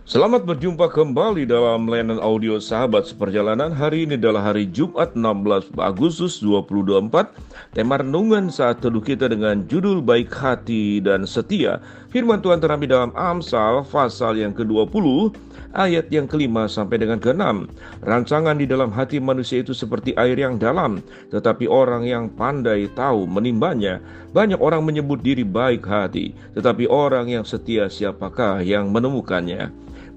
Selamat berjumpa kembali dalam layanan audio Sahabat Seperjalanan. Hari ini adalah hari Jumat 16 Agustus 2024. Tema renungan saat teduh kita dengan judul Baik Hati dan Setia. Firman Tuhan terambil dalam Amsal pasal yang ke-20 ayat yang ke-5 sampai dengan ke-6. Rancangan di dalam hati manusia itu seperti air yang dalam, tetapi orang yang pandai tahu menimbanya. Banyak orang menyebut diri baik hati, tetapi orang yang setia siapakah yang menemukannya?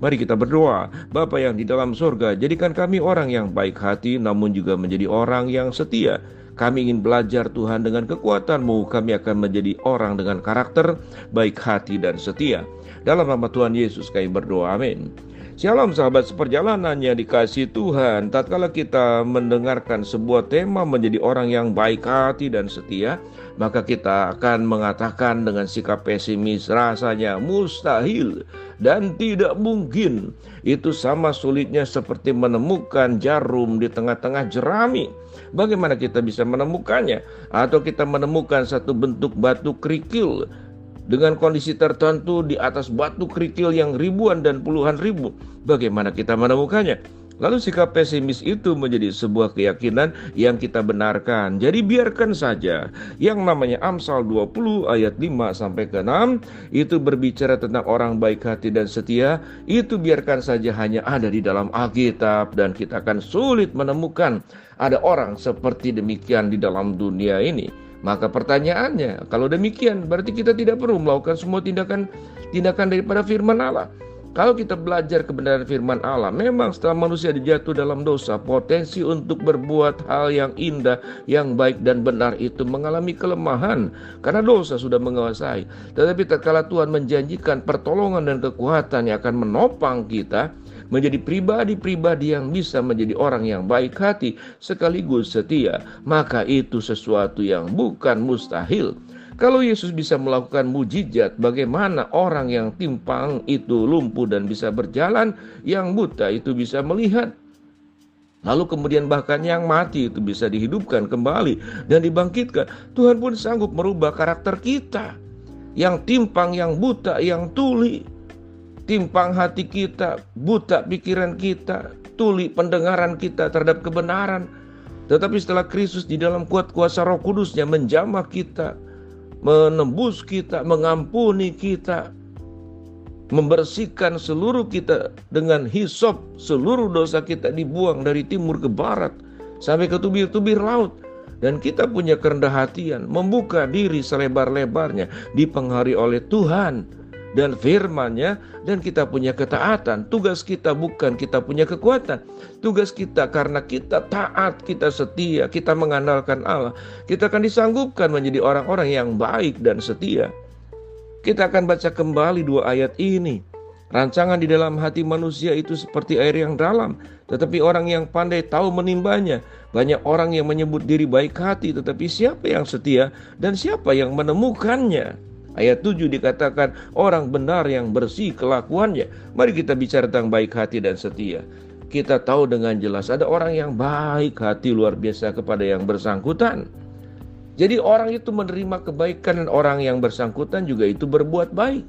Mari kita berdoa. Bapa yang di dalam surga, jadikan kami orang yang baik hati, namun juga menjadi orang yang setia. Kami ingin belajar Tuhan dengan kekuatan-Mu. Kami akan menjadi orang dengan karakter baik hati dan setia. Dalam nama Tuhan Yesus kami berdoa, amin. Shalom sahabat seperjalanan yang dikasihi Tuhan. Tatkala kita mendengarkan sebuah tema menjadi orang yang baik hati dan setia, maka kita akan mengatakan dengan sikap pesimis, rasanya mustahil dan tidak mungkin. Itu sama sulitnya seperti menemukan jarum di tengah-tengah jerami. Bagaimana kita bisa menemukannya? Atau kita menemukan satu bentuk batu kerikil dengan kondisi tertentu di atas batu kerikil yang ribuan dan puluhan ribu. Bagaimana kita menemukannya? Lalu sikap pesimis itu menjadi sebuah keyakinan yang kita benarkan. Jadi biarkan saja. Yang namanya Amsal 20 ayat 5 sampai ke 6 itu berbicara tentang orang baik hati dan setia. Itu biarkan saja hanya ada di dalam Alkitab, dan kita akan sulit menemukan ada orang seperti demikian di dalam dunia ini. Maka pertanyaannya, kalau demikian berarti kita tidak perlu melakukan semua tindakan daripada firman Allah. Kalau kita belajar kebenaran firman Allah, memang setelah manusia dijatuh dalam dosa, potensi untuk berbuat hal yang indah, yang baik dan benar itu mengalami kelemahan karena dosa sudah menguasai. Tetapi tatkala Tuhan menjanjikan pertolongan dan kekuatan yang akan menopang kita menjadi pribadi-pribadi yang bisa menjadi orang yang baik hati sekaligus setia, maka itu sesuatu yang bukan mustahil. Kalau Yesus bisa melakukan mujizat, bagaimana orang yang timpang itu lumpuh dan bisa berjalan, yang buta itu bisa melihat, lalu kemudian bahkan yang mati itu bisa dihidupkan kembali dan dibangkitkan. Tuhan pun sanggup merubah karakter kita yang timpang, yang buta, yang tuli. Timpang hati kita, buta pikiran kita, tuli pendengaran kita terhadap kebenaran. Tetapi setelah Kristus di dalam kuat kuasa Roh Kudusnya menjamah kita, menembus kita, mengampuni kita, membersihkan seluruh kita dengan hisop, seluruh dosa kita dibuang dari timur ke barat sampai ke tubir-tubir laut. Dan kita punya kerendah hatian, membuka diri selebar-lebarnya, dipengaruhi oleh Tuhan dan firman-Nya, dan kita punya ketaatan. Tugas kita bukan kita punya kekuatan. Tugas kita karena kita taat, kita setia, kita mengandalkan Allah, kita akan disanggupkan menjadi orang-orang yang baik dan setia. Kita akan baca kembali 2 ayat ini. Rancangan di dalam hati manusia itu seperti air yang dalam, tetapi orang yang pandai tahu menimbanya. Banyak orang yang menyebut diri baik hati, tetapi siapa yang setia dan siapa yang menemukannya? Ayat 7 dikatakan orang benar yang bersih kelakuannya. Mari kita bicara tentang baik hati dan setia. Kita tahu dengan jelas ada orang yang baik hati luar biasa kepada yang bersangkutan. Jadi orang itu menerima kebaikan dan orang yang bersangkutan juga itu berbuat baik.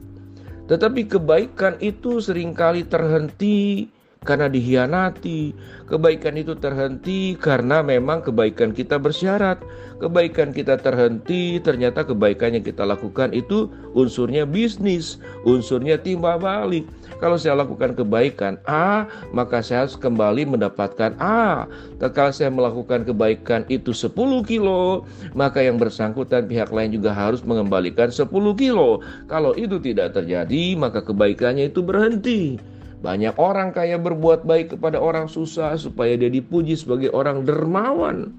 Tetapi kebaikan itu seringkali terhenti karena dihianati. Kebaikan itu terhenti karena memang kebaikan kita bersyarat. Kebaikan kita terhenti, ternyata kebaikan yang kita lakukan itu unsurnya bisnis, unsurnya timbal balik. Kalau saya lakukan kebaikan A, maka saya harus kembali mendapatkan A. Kalau saya melakukan kebaikan itu 10 kilo, maka yang bersangkutan pihak lain juga harus mengembalikan 10 kilo. Kalau itu tidak terjadi, maka kebaikannya itu berhenti. Banyak orang kaya berbuat baik kepada orang susah supaya dia dipuji sebagai orang dermawan,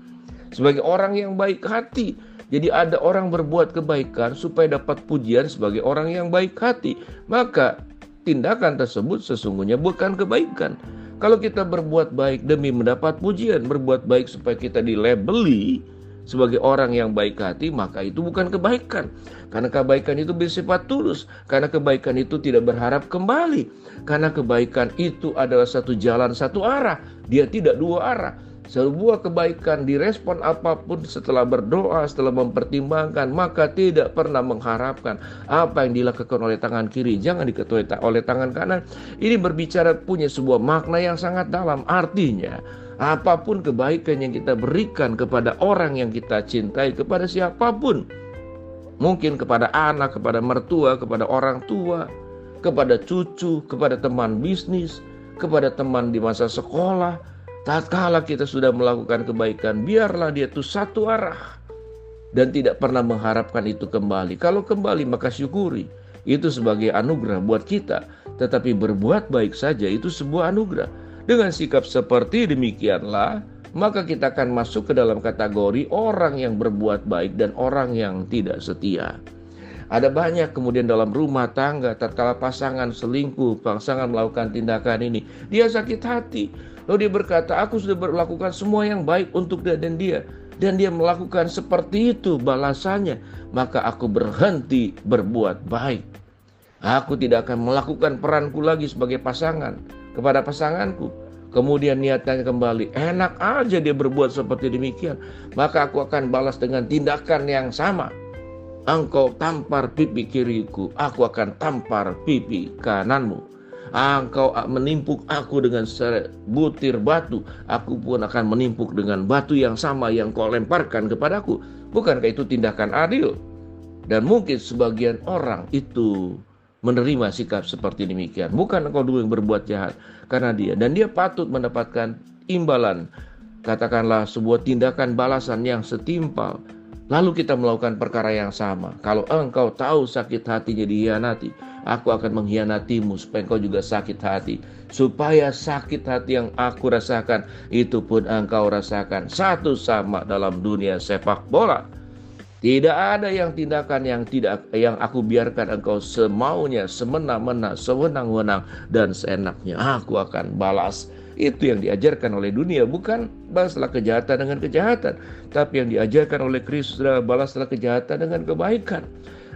sebagai orang yang baik hati. Jadi ada orang berbuat kebaikan supaya dapat pujian sebagai orang yang baik hati. Maka tindakan tersebut sesungguhnya bukan kebaikan. Kalau kita berbuat baik demi mendapat pujian, berbuat baik supaya kita dilabeli sebagai orang yang baik hati, maka itu bukan kebaikan. Karena kebaikan itu bersifat tulus. Karena kebaikan itu tidak berharap kembali. Karena kebaikan itu adalah satu jalan, satu arah. Dia tidak dua arah. Sebuah kebaikan direspon apapun setelah berdoa, setelah mempertimbangkan, maka tidak pernah mengharapkan apa yang dilakukan oleh tangan kiri jangan diketuai oleh tangan kanan. Ini berbicara punya sebuah makna yang sangat dalam. Artinya, apapun kebaikan yang kita berikan kepada orang yang kita cintai, kepada siapapun, mungkin kepada anak, kepada mertua, kepada orang tua, kepada cucu, kepada teman bisnis, kepada teman di masa sekolah, tatkala kita sudah melakukan kebaikan, biarlah dia itu satu arah dan tidak pernah mengharapkan itu kembali. Kalau kembali maka syukuri, itu sebagai anugerah buat kita. Tetapi berbuat baik saja itu sebuah anugerah. Dengan sikap seperti demikianlah, maka kita akan masuk ke dalam kategori orang yang berbuat baik dan orang yang tidak setia. Ada banyak kemudian dalam rumah tangga, tatkala pasangan selingkuh, pasangan melakukan tindakan ini, dia sakit hati. Lalu dia berkata, aku sudah melakukan semua yang baik untuk dia, dan dia melakukan seperti itu balasannya, maka aku berhenti berbuat baik. Aku tidak akan melakukan peranku lagi sebagai pasangan kepada pasanganku. Kemudian niatnya kembali, enak aja dia berbuat seperti demikian, maka aku akan balas dengan tindakan yang sama. Engkau tampar pipi kiriku, aku akan tampar pipi kananmu. Engkau menimpuk aku dengan sebutir batu, aku pun akan menimpuk dengan batu yang sama yang kau lemparkan kepadaku. Bukankah itu tindakan adil? Dan mungkin sebagian orang itu menerima sikap seperti demikian. Bukan engkau dulu yang berbuat jahat, karena dia. Dan dia patut mendapatkan imbalan, katakanlah sebuah tindakan balasan yang setimpal. Lalu kita melakukan perkara yang sama. Kalau engkau tahu sakit hatinya dihianati, aku akan mengkhianatimu supaya engkau juga sakit hati. Supaya sakit hati yang aku rasakan, itu pun engkau rasakan. Satu sama dalam dunia sepak bola. Tidak ada yang tindakan yang aku biarkan engkau semaunya, semena-mena, sewenang-wenang dan seenaknya. Aku akan balas. Itu yang diajarkan oleh dunia, bukan balaslah kejahatan dengan kejahatan, tapi yang diajarkan oleh Kristus adalah balaslah kejahatan dengan kebaikan.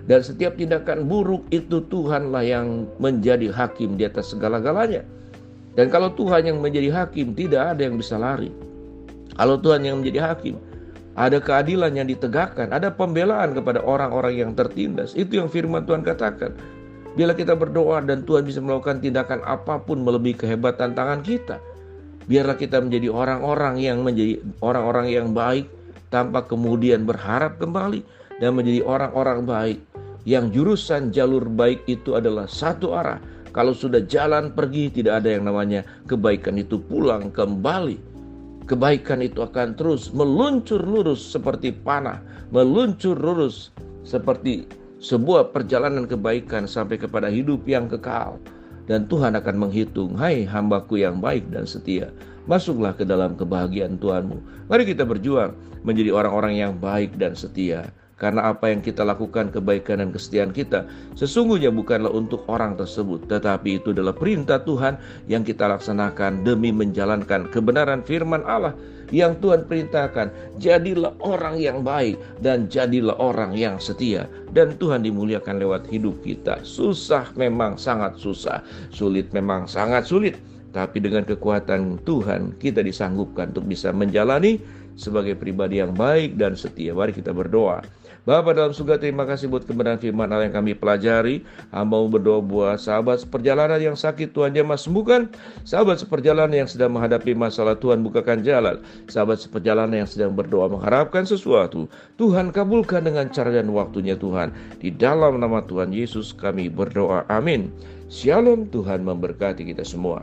Dan setiap tindakan buruk itu Tuhanlah yang menjadi hakim di atas segala-galanya. Dan kalau Tuhan yang menjadi hakim, tidak ada yang bisa lari. Kalau Tuhan yang menjadi hakim, ada keadilan yang ditegakkan, ada pembelaan kepada orang-orang yang tertindas. Itu yang firman Tuhan katakan. Bila kita berdoa dan Tuhan bisa melakukan tindakan apapun melebihi kehebatan tangan kita, biarlah kita menjadi orang-orang yang baik tanpa kemudian berharap kembali, dan menjadi orang-orang baik yang jurusan jalur baik itu adalah satu arah. Kalau sudah jalan pergi, tidak ada yang namanya kebaikan itu pulang kembali. Kebaikan itu akan terus meluncur lurus seperti panah, meluncur lurus seperti sebuah perjalanan kebaikan sampai kepada hidup yang kekal. Dan Tuhan akan menghitung, hai hambaku yang baik dan setia, masuklah ke dalam kebahagiaan Tuhanmu. Mari kita berjuang menjadi orang-orang yang baik dan setia. Karena apa yang kita lakukan, kebaikan dan kesetiaan kita, sesungguhnya bukanlah untuk orang tersebut, tetapi itu adalah perintah Tuhan yang kita laksanakan demi menjalankan kebenaran firman Allah yang Tuhan perintahkan. Jadilah orang yang baik dan jadilah orang yang setia, dan Tuhan dimuliakan lewat hidup kita. Susah memang sangat susah, sulit memang sangat sulit, tapi dengan kekuatan Tuhan kita disanggupkan untuk bisa menjalani sebagai pribadi yang baik dan setia. Mari kita berdoa. Bapa dalam surga, terima kasih buat kebenaran firman Allah yang kami pelajari. Hamba mau berdoa buat sahabat seperjalanan yang sakit, Tuhan jamah sembuhkan. Sahabat seperjalanan yang sedang menghadapi masalah, Tuhan bukakan jalan. Sahabat seperjalanan yang sedang berdoa mengharapkan sesuatu, Tuhan kabulkan dengan cara dan waktunya Tuhan. Di dalam nama Tuhan Yesus kami berdoa, amin. Shalom, Tuhan memberkati kita semua.